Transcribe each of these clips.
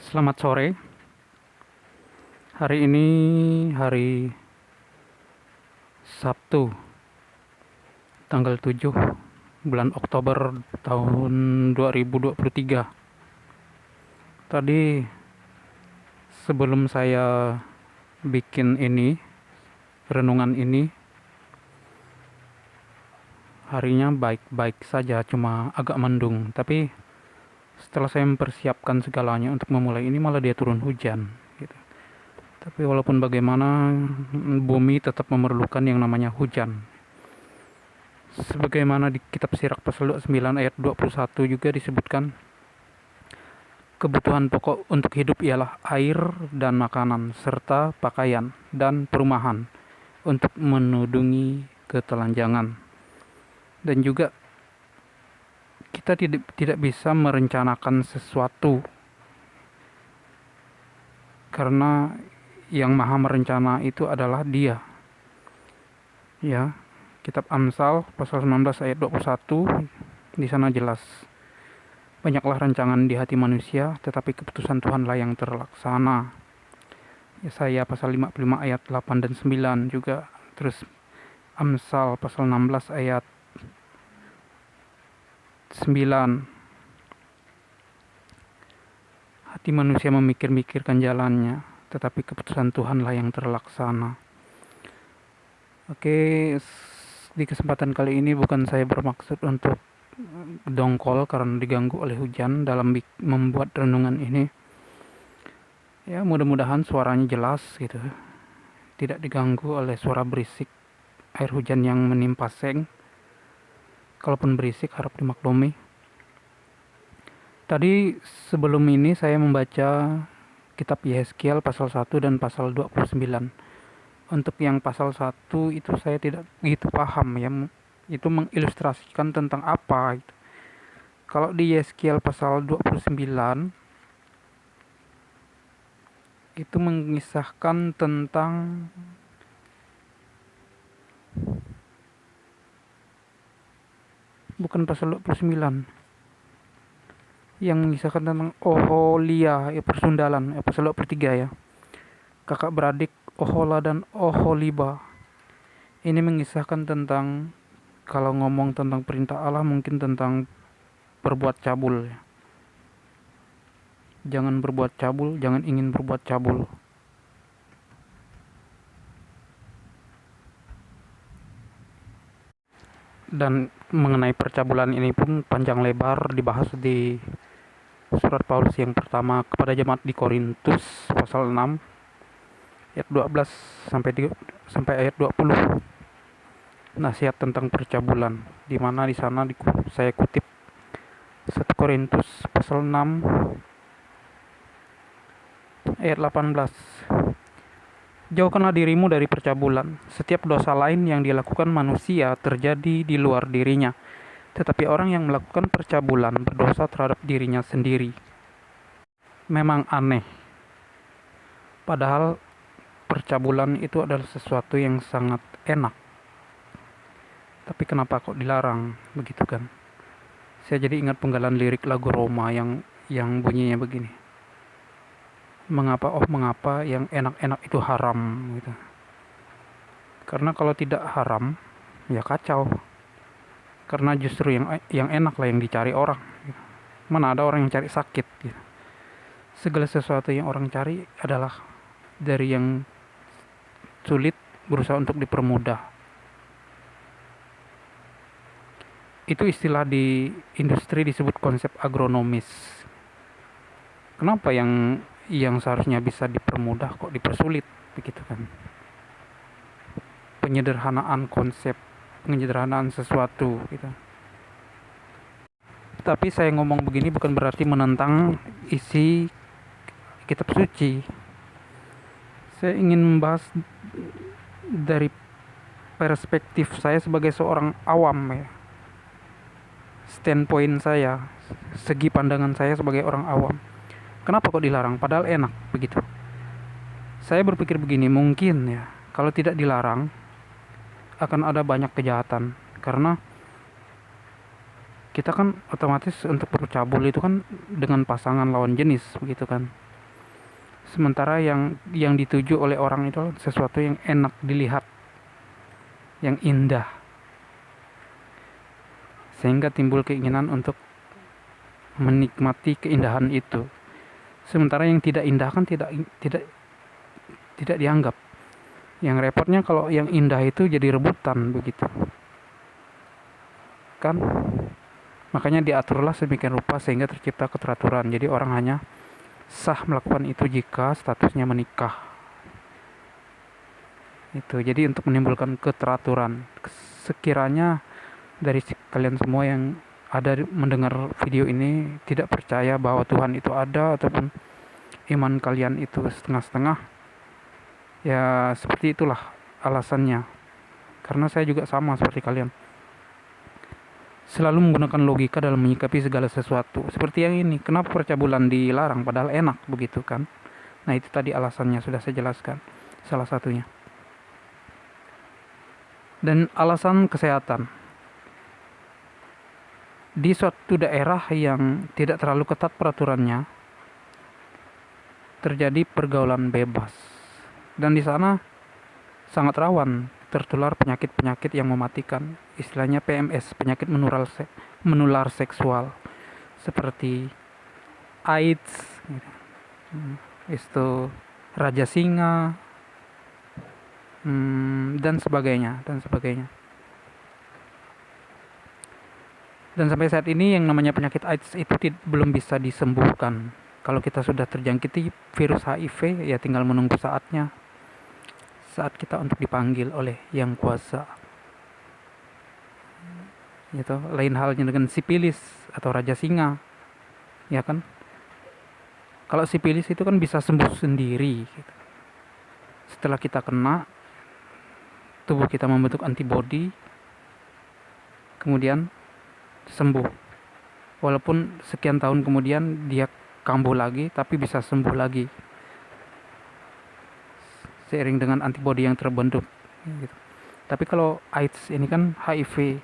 Selamat sore. Hari ini hari Sabtu, tanggal 7 bulan Oktober tahun 2023. Tadi sebelum saya bikin renungan ini, harinya baik-baik saja, cuma agak mendung. Tapi setelah saya mempersiapkan segalanya untuk memulai ini, malah dia turun hujan gitu. Tapi walaupun bagaimana, bumi tetap memerlukan yang namanya hujan. Sebagaimana di kitab Sirak pasal 29 ayat 21 juga disebutkan, kebutuhan pokok untuk hidup ialah air dan makanan, serta pakaian dan perumahan untuk menudungi ketelanjangan. Dan juga kita tidak bisa merencanakan sesuatu, karena yang maha merencana itu adalah Dia. Ya, kitab Amsal pasal 19 ayat 21 di sana jelas. Banyaklah rancangan di hati manusia, tetapi keputusan Tuhanlah yang terlaksana. Yesaya pasal 55 ayat 8 dan 9 juga. Terus Amsal pasal 16 ayat 9. Hati manusia memikir-mikirkan jalannya, tetapi keputusan Tuhanlah yang terlaksana. Oke, di kesempatan kali ini bukan saya bermaksud untuk dongkol karena diganggu oleh hujan dalam membuat renungan ini. Ya, mudah-mudahan suaranya jelas gitu, tidak diganggu oleh suara berisik air hujan yang menimpa seng. Kalaupun berisik harap dimaklumi. Tadi sebelum ini saya membaca kitab Yehezkiel pasal 1 dan pasal 29. Untuk yang pasal 1 itu saya tidak begitu paham ya, itu mengilustrasikan tentang apa gitu. Kalau di Yehezkiel pasal 29 itu mengisahkan tentang bukan pasal 29 yang mengisahkan tentang Oholia, ya persundalan, pasal 23 ya. Kakak beradik Ohola dan Oholiba. Ini mengisahkan tentang, kalau ngomong tentang perintah Allah, mungkin tentang berbuat cabul ya. Jangan berbuat cabul, jangan ingin berbuat cabul. Dan mengenai percabulan ini pun panjang lebar dibahas di surat Paulus yang pertama kepada jemaat di Korintus pasal 6 ayat 12 sampai ayat 20. Nasihat tentang percabulan, di mana di sana saya kutip 1 Korintus pasal 6 ayat 18. Jauhkanlah dirimu dari percabulan. Setiap dosa lain yang dilakukan manusia terjadi di luar dirinya, tetapi orang yang melakukan percabulan berdosa terhadap dirinya sendiri. Memang aneh, padahal percabulan itu adalah sesuatu yang sangat enak. Tapi kenapa kok dilarang, begitu kan? Saya jadi ingat penggalan lirik lagu Roma yang bunyinya begini. Mengapa yang enak-enak itu haram gitu. Karena kalau tidak haram, ya kacau. Karena justru yang enak lah yang dicari orang gitu. Mana ada orang yang cari sakit gitu. Segala sesuatu yang orang cari adalah dari yang sulit, berusaha untuk dipermudah. Itu istilah di industri disebut konsep agronomis. Kenapa yang seharusnya bisa dipermudah kok dipersulit begitu kan? Penyederhanaan konsep, penyederhanaan sesuatu gitu. Tapi saya ngomong begini bukan berarti menentang isi kitab suci. Saya ingin membahas dari perspektif saya sebagai seorang awam ya. Standpoint saya, segi pandangan saya sebagai orang awam. Kenapa kok dilarang? Padahal enak begitu. Saya berpikir begini, mungkin ya, kalau tidak dilarang akan ada banyak kejahatan. Karena kita kan otomatis untuk bercabul itu kan dengan pasangan lawan jenis begitu kan. Sementara yang dituju oleh orang itu sesuatu yang enak dilihat, yang indah, sehingga timbul keinginan untuk menikmati keindahan itu. Sementara yang tidak indah kan tidak tidak dianggap. Yang repotnya kalau yang indah itu jadi rebutan begitu. Kan? Makanya diaturlah sedemikian rupa sehingga tercipta keteraturan. Jadi orang hanya sah melakukan itu jika statusnya menikah. Itu. Jadi untuk menimbulkan keteraturan. Sekiranya dari kalian semua yang ada mendengar video ini tidak percaya bahwa Tuhan itu ada ataupun iman kalian itu setengah-setengah, ya seperti itulah alasannya. Karena saya juga sama seperti kalian, selalu menggunakan logika dalam menyikapi segala sesuatu. Seperti yang ini, kenapa percabulan dilarang padahal enak begitu kan? Nah itu tadi alasannya sudah saya jelaskan, salah satunya. Dan alasan kesehatan. Di suatu daerah yang tidak terlalu ketat peraturannya, terjadi pergaulan bebas. Dan di sana sangat rawan tertular penyakit-penyakit yang mematikan. Istilahnya PMS, penyakit menular seksual. Seperti AIDS, itu Raja Singa, dan sebagainya. Dan sampai saat ini yang namanya penyakit AIDS itu belum bisa disembuhkan. Kalau kita sudah terjangkiti virus HIV, ya tinggal menunggu saatnya. Saat kita untuk dipanggil oleh Yang Kuasa. Gitu. Lain halnya dengan sipilis atau Raja Singa. Ya kan? Kalau sipilis itu kan bisa sembuh sendiri. Gitu. Setelah kita kena, tubuh kita membentuk antibodi, kemudian sembuh. Walaupun sekian tahun kemudian dia kambuh lagi, tapi bisa sembuh lagi seiring dengan antibodi yang terbentuk gitu. Tapi kalau AIDS ini kan HIV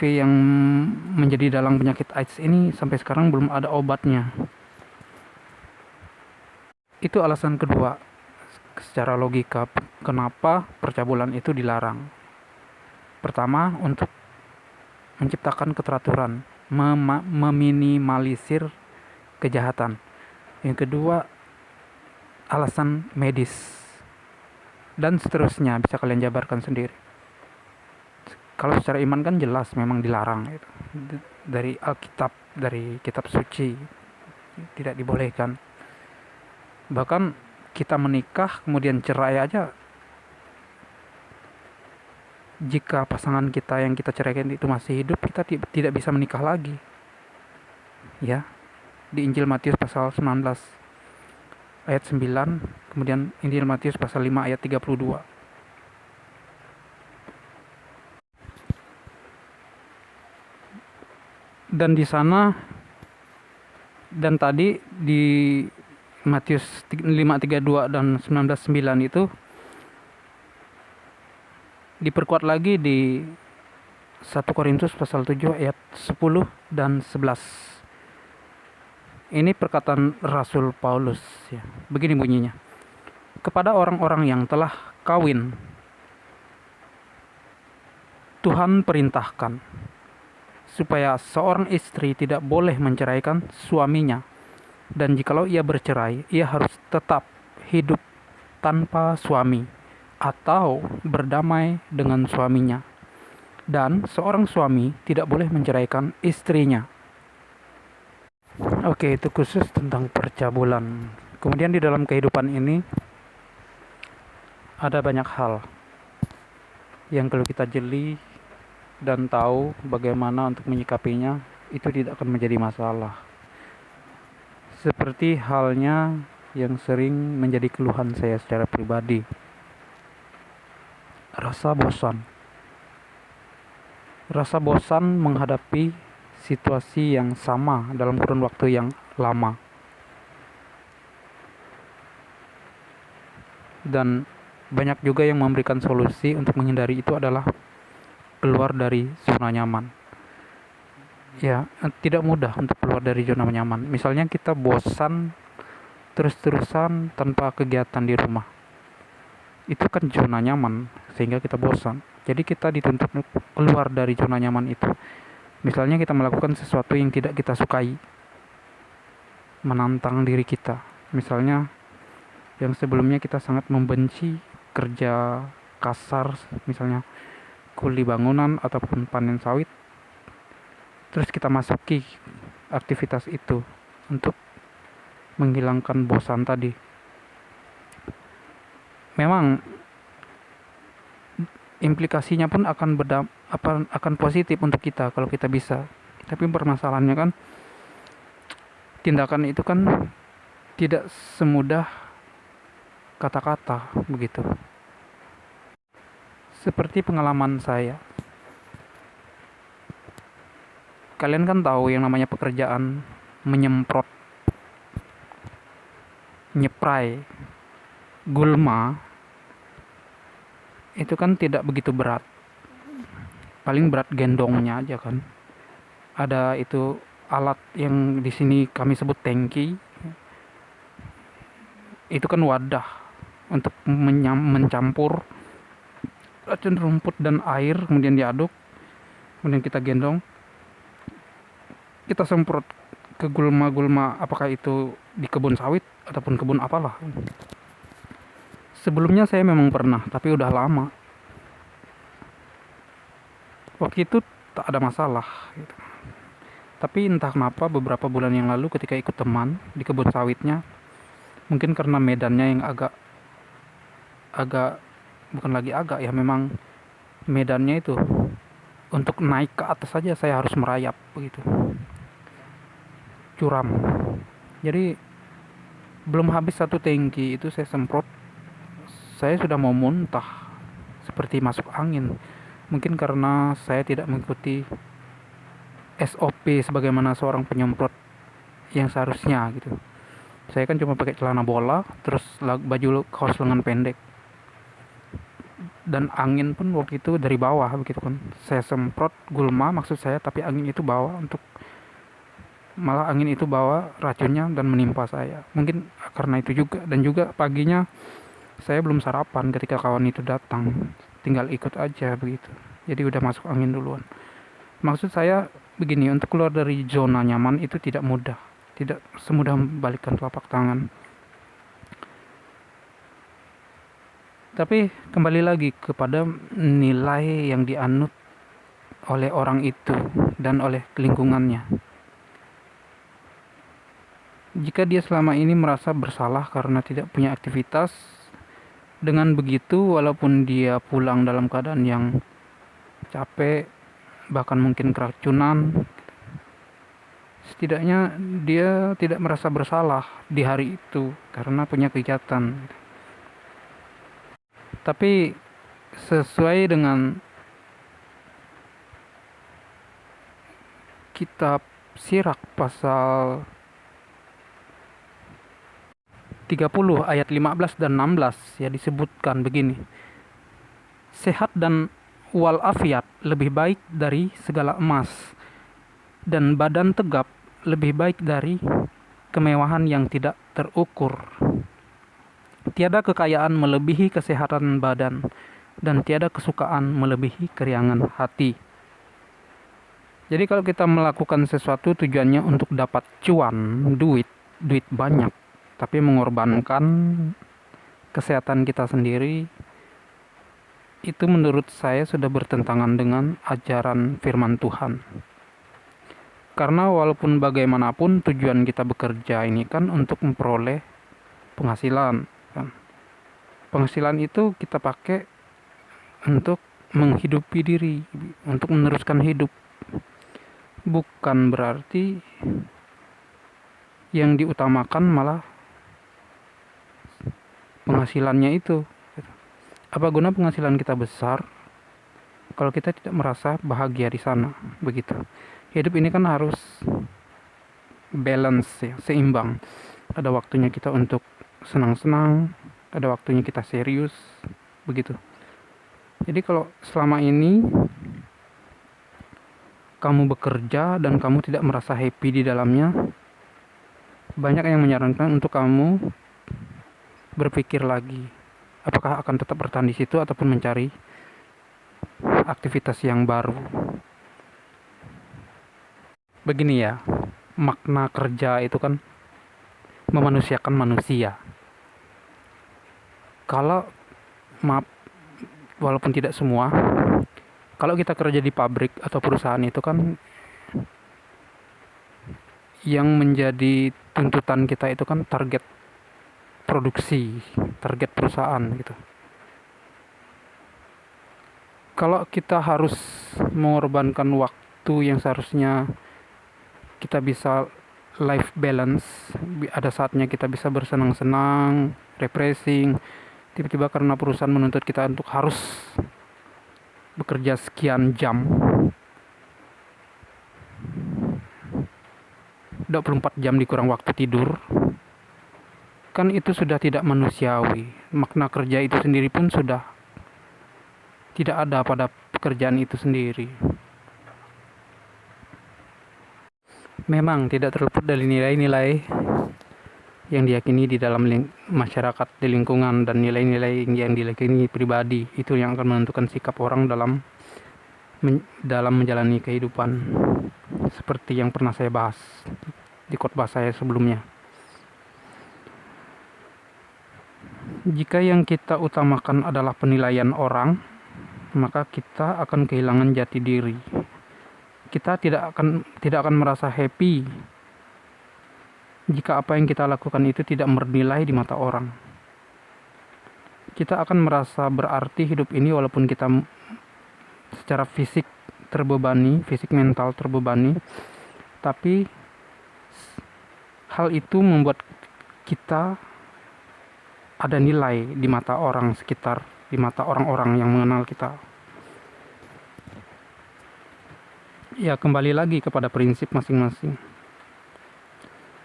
yang menjadi dalang penyakit AIDS ini sampai sekarang belum ada obatnya. Itu alasan kedua secara logika kenapa percabulan itu dilarang. Pertama, untuk menciptakan keteraturan, meminimalisir kejahatan. Yang kedua, alasan medis. Dan seterusnya bisa kalian jabarkan sendiri. Kalau secara iman kan jelas memang dilarang gitu. Dari Alkitab, dari kitab suci tidak dibolehkan. Bahkan kita menikah kemudian cerai aja, jika pasangan kita yang kita ceraikan itu masih hidup, kita tidak bisa menikah lagi. Ya. Di Injil Matius pasal 19 ayat 9, kemudian Injil Matius pasal 5 ayat 32. Dan di sana, dan tadi di Matius 5:32 dan 19:9 itu diperkuat lagi di 1 Korintus pasal 7 ayat 10 dan 11. Ini perkataan Rasul Paulus ya. Begini bunyinya. Kepada orang-orang yang telah kawin, Tuhan perintahkan supaya seorang istri tidak boleh menceraikan suaminya, dan jikalau ia bercerai, ia harus tetap hidup tanpa suami atau berdamai dengan suaminya. Dan seorang suami tidak boleh menceraikan istrinya. Oke, itu khusus tentang percabulan. Kemudian di dalam kehidupan ini ada banyak hal yang kalau kita jeli dan tahu bagaimana untuk menyikapinya, itu tidak akan menjadi masalah. Seperti halnya yang sering menjadi keluhan saya secara pribadi, rasa bosan menghadapi situasi yang sama dalam kurun waktu yang lama. Dan banyak juga yang memberikan solusi untuk menghindari itu adalah keluar dari zona nyaman. Ya, tidak mudah untuk keluar dari zona nyaman. Misalnya kita bosan terus-terusan tanpa kegiatan di rumah. Itu kan zona nyaman, sehingga kita bosan. Jadi kita dituntut keluar dari zona nyaman itu. Misalnya kita melakukan sesuatu yang tidak kita sukai, menantang diri kita. Misalnya yang sebelumnya kita sangat membenci kerja kasar, misalnya kuli bangunan ataupun panen sawit, terus kita masuki aktivitas itu untuk menghilangkan bosan tadi. Memang implikasinya pun akan positif untuk kita kalau kita bisa. Tapi permasalahannya kan tindakan itu kan tidak semudah kata-kata begitu. Seperti pengalaman saya. Kalian kan tahu yang namanya pekerjaan menyemprot, nyeprai, gulma itu kan tidak begitu berat. Paling berat gendongnya aja kan. Ada itu alat yang di sini kami sebut tangki. Itu kan wadah untuk mencampur racun rumput dan air, kemudian diaduk, kemudian kita gendong, kita semprot ke gulma-gulma, apakah itu di kebun sawit ataupun kebun apalah. Sebelumnya saya memang pernah, tapi udah lama. Waktu itu tak ada masalah gitu. Tapi entah kenapa beberapa bulan yang lalu ketika ikut teman di kebun sawitnya, mungkin karena medannya yang agak bukan lagi agak ya, memang medannya itu untuk naik ke atas saja saya harus merayap begitu, curam. Jadi belum habis satu tangki itu saya semprot, saya sudah mau muntah, seperti masuk angin. Mungkin karena saya tidak mengikuti SOP sebagaimana seorang penyemprot yang seharusnya gitu. Saya kan cuma pakai celana bola, terus baju kaos lengan pendek, dan angin pun waktu itu dari bawah begitu kan. Saya semprot gulma maksud saya, tapi angin itu bawa racunnya dan menimpa saya. Mungkin karena itu juga, dan juga paginya saya belum sarapan ketika kawan itu datang, tinggal ikut aja begitu. Jadi udah masuk angin duluan. Maksud saya begini, untuk keluar dari zona nyaman itu tidak mudah, tidak semudah membalikkan telapak tangan. Tapi kembali lagi kepada nilai yang dianut oleh orang itu dan oleh lingkungannya. Jika dia selama ini merasa bersalah karena tidak punya aktivitas, dengan begitu walaupun dia pulang dalam keadaan yang capek, bahkan mungkin keracunan, setidaknya dia tidak merasa bersalah di hari itu karena punya kegiatan. Tapi sesuai dengan kitab Sirak pasal 30 ayat 15 dan 16 ya, disebutkan begini. Sehat dan walafiat lebih baik dari segala emas, dan badan tegap lebih baik dari kemewahan yang tidak terukur. Tiada kekayaan melebihi kesehatan badan, dan tiada kesukaan melebihi keriangan hati. Jadi kalau kita melakukan sesuatu tujuannya untuk dapat cuan, duit banyak, tapi mengorbankan kesehatan kita sendiri, itu menurut saya sudah bertentangan dengan ajaran firman Tuhan. Karena walaupun bagaimanapun tujuan kita bekerja ini kan untuk memperoleh penghasilan kan. Penghasilan itu kita pakai untuk menghidupi diri, untuk meneruskan hidup. Bukan berarti yang diutamakan malah penghasilannya itu. Apa guna penghasilan kita besar kalau kita tidak merasa bahagia di sana, begitu. Hidup ini kan harus balance ya, seimbang. Ada waktunya kita untuk senang-senang, ada waktunya kita serius, begitu. Jadi kalau selama ini kamu bekerja dan kamu tidak merasa happy di dalamnya, banyak yang menyarankan untuk kamu berpikir lagi, apakah akan tetap bertahan di situ ataupun mencari aktivitas yang baru. Begini ya, makna kerja itu kan memanusiakan manusia. Kalau maaf, walaupun tidak semua, kalau kita kerja di pabrik atau perusahaan itu kan yang menjadi tuntutan kita itu kan target produksi, target perusahaan gitu. Kalau kita harus mengorbankan waktu yang seharusnya kita bisa life balance, ada saatnya kita bisa bersenang-senang, refreshing, tiba-tiba karena perusahaan menuntut kita untuk harus bekerja sekian jam, 24 jam dikurang waktu tidur, kan itu sudah tidak manusiawi. Makna kerja itu sendiri pun sudah tidak ada pada pekerjaan itu sendiri. Memang tidak terluput dari nilai-nilai yang diyakini di dalam masyarakat, di lingkungan, dan nilai-nilai yang diyakini pribadi itu yang akan menentukan sikap orang dalam menjalani kehidupan, seperti yang pernah saya bahas di khotbah saya sebelumnya. Jika yang kita utamakan adalah penilaian orang, maka kita akan kehilangan jati diri. Kita tidak akan merasa happy jika apa yang kita lakukan itu tidak bernilai di mata orang. Kita akan merasa berarti hidup ini walaupun kita secara fisik terbebani, fisik mental terbebani, tapi hal itu membuat kita ada nilai di mata orang sekitar, di mata orang-orang yang mengenal kita. Ya, kembali lagi kepada prinsip masing-masing.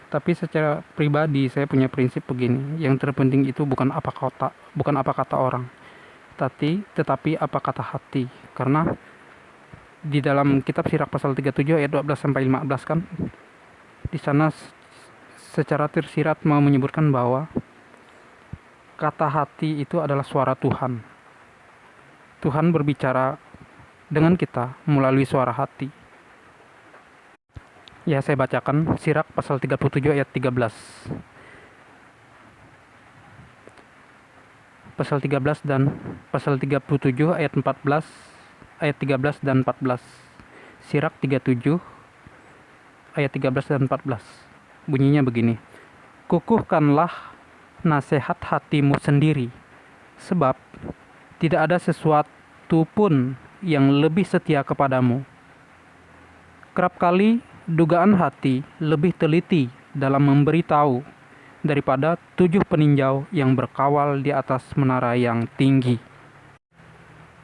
Tapi secara pribadi saya punya prinsip begini, yang terpenting itu bukan apa kata orang, tetapi apa kata hati. Karena di dalam kitab Sirach pasal 37 ayat 12 sampai 15 kan, di sana secara tersirat mau menyebutkan bahwa kata hati itu adalah suara Tuhan. Tuhan berbicara dengan kita melalui suara hati. Ya, saya bacakan Sirach pasal 37 ayat 13. Pasal 13 dan pasal 37 ayat 14, ayat 13 dan 14. Sirach 37 ayat 13 dan 14. Bunyinya begini. Kukuhkanlah nasihat hatimu sendiri, sebab tidak ada sesuatu pun yang lebih setia kepadamu. Kerap kali dugaan hati lebih teliti dalam memberitahu daripada 7 peninjau yang berkawal di atas menara yang tinggi.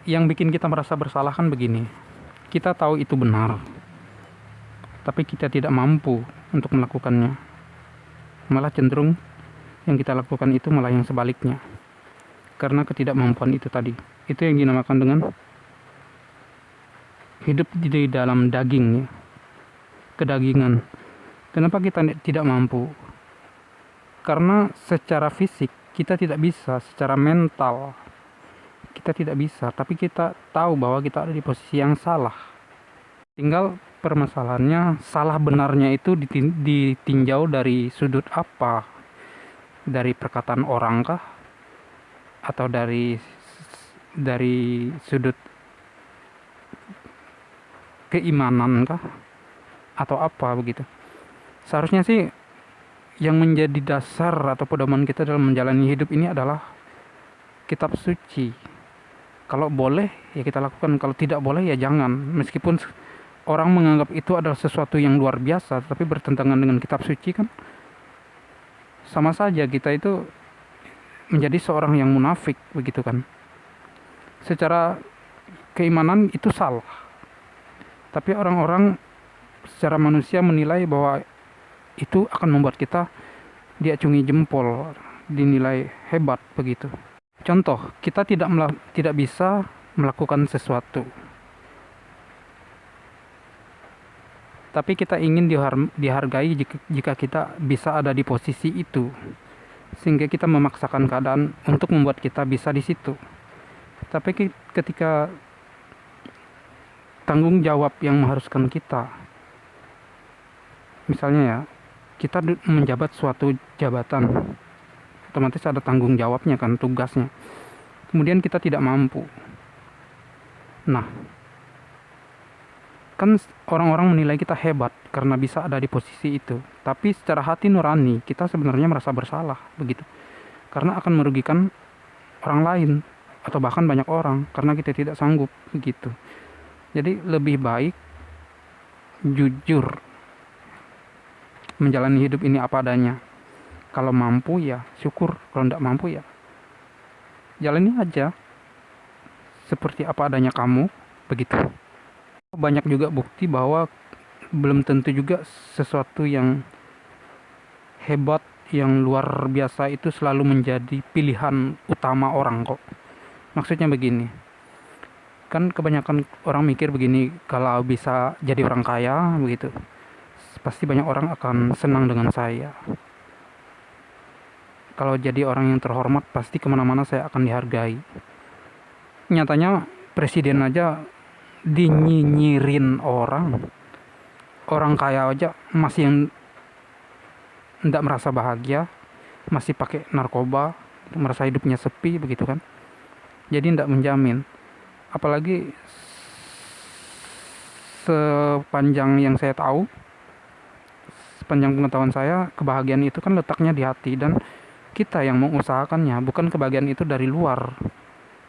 Yang bikin kita merasa bersalah kan begini, kita tahu itu benar, tapi kita tidak mampu untuk melakukannya. Malah cenderung yang kita lakukan itu malah yang sebaliknya, karena ketidakmampuan itu tadi. Itu yang dinamakan dengan hidup di dalam daging, ya, kedagingan. Kenapa kita tidak mampu? Karena secara fisik kita tidak bisa, secara mental kita tidak bisa, tapi kita tahu bahwa kita ada di posisi yang salah. Tinggal permasalahannya, salah benarnya itu ditinjau dari sudut apa? Dari perkataan orang kah? Atau dari sudut keimanan kah? Atau apa begitu? Seharusnya sih yang menjadi dasar atau pedoman kita dalam menjalani hidup ini adalah kitab suci. Kalau boleh ya kita lakukan, kalau tidak boleh ya jangan. Meskipun orang menganggap itu adalah sesuatu yang luar biasa, tapi bertentangan dengan kitab suci kan sama saja kita itu menjadi seorang yang munafik begitu kan. Secara keimanan itu salah, tapi orang-orang secara manusia menilai bahwa itu akan membuat kita diacungi jempol, dinilai hebat begitu. Contoh, kita tidak bisa melakukan sesuatu, Tapi kita ingin dihargai jika kita bisa ada di posisi itu, sehingga kita memaksakan keadaan untuk membuat kita bisa di situ. Tapi ketika tanggung jawab yang mengharuskan kita, misalnya ya, kita menjabat suatu jabatan, otomatis ada tanggung jawabnya kan, tugasnya. Kemudian kita tidak mampu. Nah, kan orang-orang menilai kita hebat karena bisa ada di posisi itu. Tapi secara hati nurani kita sebenarnya merasa bersalah begitu. Karena akan merugikan orang lain atau bahkan banyak orang karena kita tidak sanggup begitu. Jadi lebih baik jujur menjalani hidup ini apa adanya. Kalau mampu ya syukur, kalau tidak mampu ya jalani aja seperti apa adanya kamu begitu. Banyak juga bukti bahwa belum tentu juga sesuatu yang hebat, yang luar biasa itu selalu menjadi pilihan utama orang kok. Maksudnya begini, kan kebanyakan orang mikir begini, kalau bisa jadi orang kaya begitu, pasti banyak orang akan senang dengan saya. Kalau jadi orang yang terhormat, pasti kemana-mana saya akan dihargai. Nyatanya presiden aja dinyinyirin orang kaya aja masih yang tidak merasa bahagia, masih pakai narkoba, merasa hidupnya sepi begitu kan. Jadi tidak menjamin. Apalagi sepanjang yang saya tahu, sepanjang pengetahuan saya, kebahagiaan itu kan letaknya di hati dan kita yang mengusahakannya, bukan kebahagiaan itu dari luar.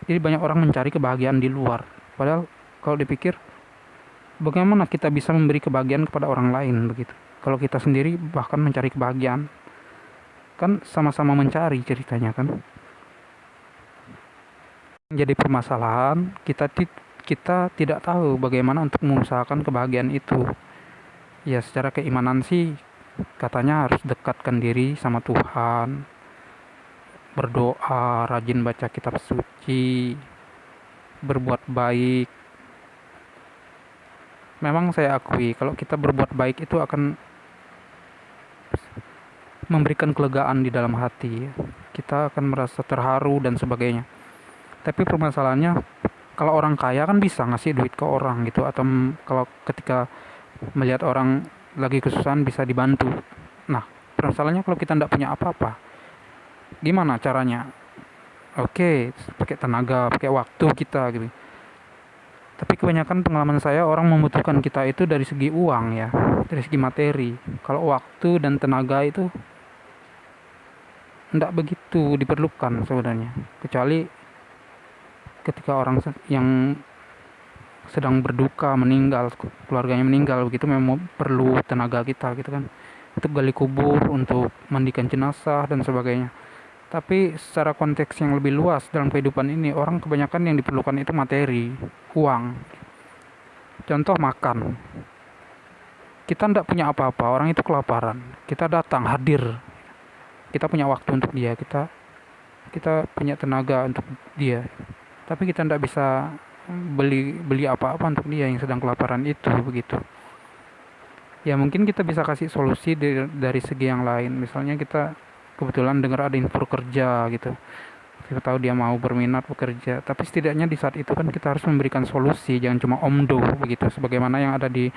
Jadi banyak orang mencari kebahagiaan di luar, padahal kalau dipikir, bagaimana kita bisa memberi kebahagiaan kepada orang lain begitu? Kalau kita sendiri bahkan mencari kebahagiaan, kan sama-sama mencari ceritanya kan. Jadi permasalahan kita tidak tahu bagaimana untuk mengusahakan kebahagiaan itu. Ya secara keimanan sih katanya harus dekatkan diri sama Tuhan, berdoa, rajin baca kitab suci, berbuat baik. Memang saya akui kalau kita berbuat baik itu akan memberikan kelegaan di dalam hati. Kita akan merasa terharu dan sebagainya. Tapi permasalahannya, kalau orang kaya kan bisa ngasih duit ke orang gitu, atau kalau ketika melihat orang lagi kesusahan bisa dibantu. Nah, permasalahannya kalau kita tidak punya apa-apa, gimana caranya? Oke, pakai tenaga, pakai waktu kita gitu. Tapi kebanyakan pengalaman saya, orang membutuhkan kita itu dari segi uang ya, dari segi materi. Kalau waktu dan tenaga itu tidak begitu diperlukan sebenarnya, kecuali ketika orang yang sedang berduka, meninggal, keluarganya meninggal begitu, memang perlu tenaga kita gitu kan, untuk gali kubur, untuk mandikan jenazah dan sebagainya. Tapi secara konteks yang lebih luas dalam kehidupan ini, orang kebanyakan yang diperlukan itu materi, uang. Contoh makan. Kita tidak punya apa-apa, orang itu kelaparan. Kita datang, hadir. Kita punya waktu untuk dia, kita punya tenaga untuk dia. Tapi kita tidak bisa beli apa-apa untuk dia yang sedang kelaparan itu begitu. Ya mungkin kita bisa kasih solusi dari segi yang lain. Misalnya kita kebetulan dengar ada info kerja gitu, kita tahu dia mau berminat bekerja, tapi setidaknya di saat itu kan kita harus memberikan solusi, jangan cuma omdo begitu, sebagaimana yang ada di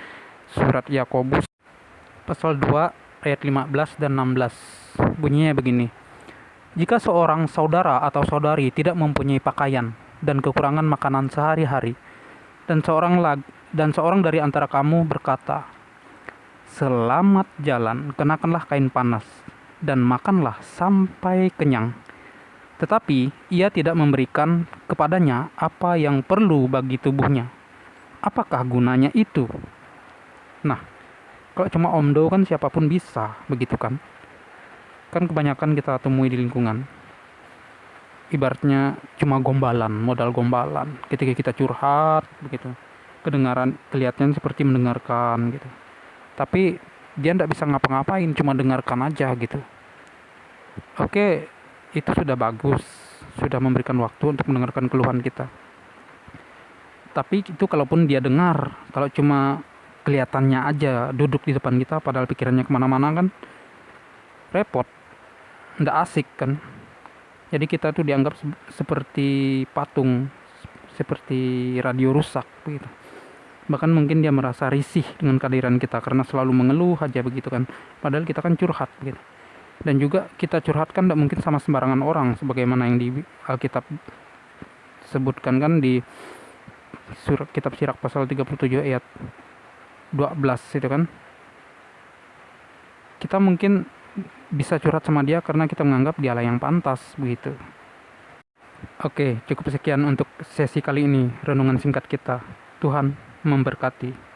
surat Yakobus pasal 2 ayat 15 dan 16. Bunyinya begini: jika seorang saudara atau saudari tidak mempunyai pakaian dan kekurangan makanan sehari-hari, dan seorang dari antara kamu berkata, selamat jalan, kenakanlah kain panas dan makanlah sampai kenyang, tetapi ia tidak memberikan kepadanya apa yang perlu bagi tubuhnya, apakah gunanya itu? Nah, kalau cuma omdo kan siapapun bisa, begitu kan? Kan kebanyakan kita temui di lingkungan, ibaratnya cuma gombalan, modal gombalan. Ketika kita curhat begitu, kedengaran kelihatannya seperti mendengarkan gitu, tapi dia tidak bisa ngapa-ngapain, cuma dengarkan aja gitu. Oke, itu sudah bagus, sudah memberikan waktu untuk mendengarkan keluhan kita. Tapi itu kalaupun dia dengar, kalau cuma kelihatannya aja duduk di depan kita padahal pikirannya kemana-mana kan repot, nggak asik kan. Jadi kita tuh dianggap seperti patung, seperti radio rusak begitu. Bahkan mungkin dia merasa risih dengan kehadiran kita karena selalu mengeluh aja begitu kan. Padahal kita kan curhat begitu. Dan juga kita curhat kan tidak mungkin sama sembarangan orang, sebagaimana yang di Alkitab sebutkan kan di surat kitab Sirak pasal 37 ayat 12 itu kan. Kita mungkin bisa curhat sama dia karena kita menganggap dialah yang pantas begitu. Oke, cukup sekian untuk sesi kali ini, renungan singkat kita. Tuhan memberkati.